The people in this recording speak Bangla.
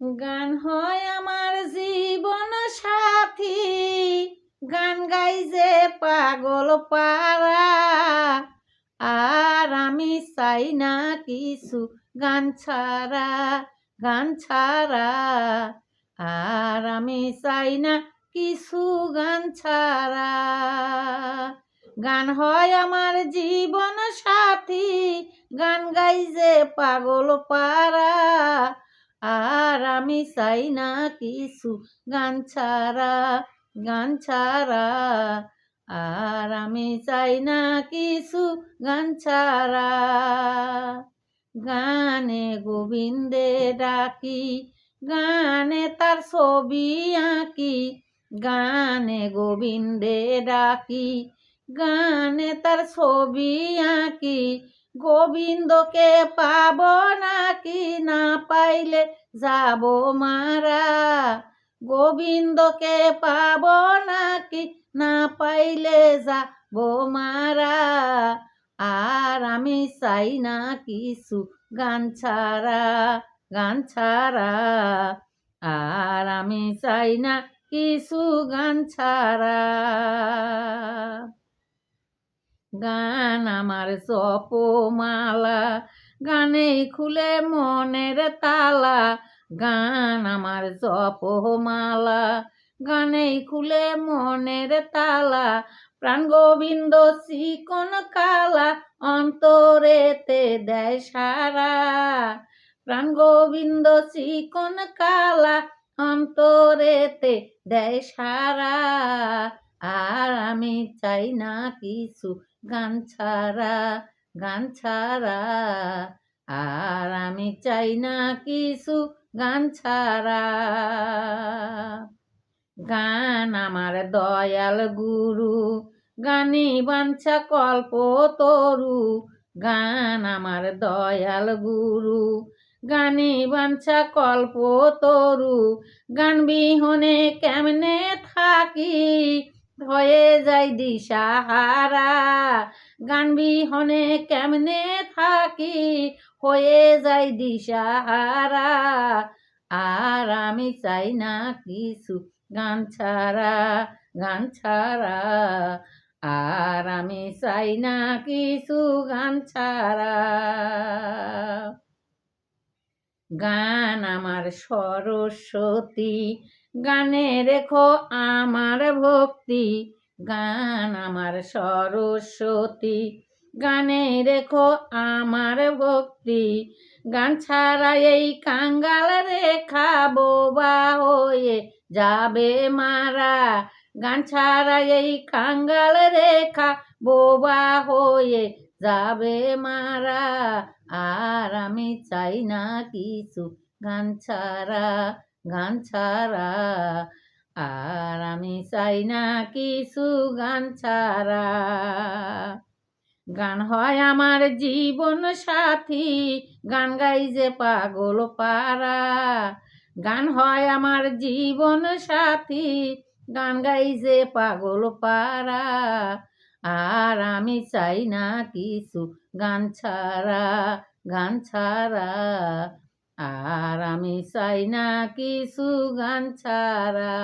গান হয় আমার জীবন সাথী, গান গাই যে পাগল পারা। আর আমি চাই না কিছু গান ছাড়া, গান ছাড়া। আর আমি চাই না কিছু গান ছাড়া। গান হয় আমার জীবন সাথী, গান গাই যে পাগল পারা। আর আমি চাই না কিছু গান ছাড়া, গান ছাড়া। আর আমি চাই না কিছু গান ছাড়া। গানে গোবিন্দে ডাকি, গানে তার ছবি আঁকি। গানে গোবিন্দে ডাকি, গানে তার ছবি আঁকি। গোবিন্দকে পাব নাকি, না পাইলে যাব মারা। গোবিন্দকে পাব নাকি, না পাইলে যাব মারা। আর আমি চাই না কিছু গান ছাড়া, গান ছাড়া। আর আমি চাই না কিছু গান ছাড়া। গান আমার জপমালা, গানে খুলে মনের তালা। গান আমার জপমালা, গানে খুলে মনের তালা। প্রাণ গোবিন্দ চিকন কালা, অন্তরেতে দেয় সারা। প্রাণ গোবিন্দ চিকন কালা, অন্তরেতে দেয় সারা। আর আমি চাই না কিছু গান ছাড়া, গান ছাড়া। আর আমি চাই না কিছু গান ছাড়া। গান আমার দয়াল গুরু, গানি বাঞ্ছা কল্প তরু। গান আমার দয়াল গুরু, গানি বাঞ্ছা কল্প তরু। গান বিহনে কেমনে থাকি, হয়ে যাই দিশাহারা। গান বিহনে কেমনে থাকি, হয়ে যাই দিশাহারা। আর আমি চাই না কিছু গান ছাড়া, গান ছাড়া। আর আমি চাই না কিছু গান ছাড়া। গান আমার সরস্বতী, গানে রেখো আমার ভক্তি। গান আমার সরস্বতী, গানে রেখো আমার ভক্তি। গান ছাড়া এই কাঙ্গাল রেখা, বোবা হয়ে যাবে মারা। গান ছাড়া এই কাঙ্গাল রেখা, বোবা হয়ে যাবে মারা। আর আমি চাই না কিছু গান ছাড়া, গান ছাড়া। আর আমি চাই না কিছু গান ছাড়া। গান হয় আমার জীবন সাথী, গান গাই যে পাগল পারা। গান হয় আমার জীবন সাথী, গান গাই যে পাগল পারা। আর আমি চাই না কিছু গান ছাড়া, গান ছাড়া। আর আমি চাই না কিছু গান ছাড়া।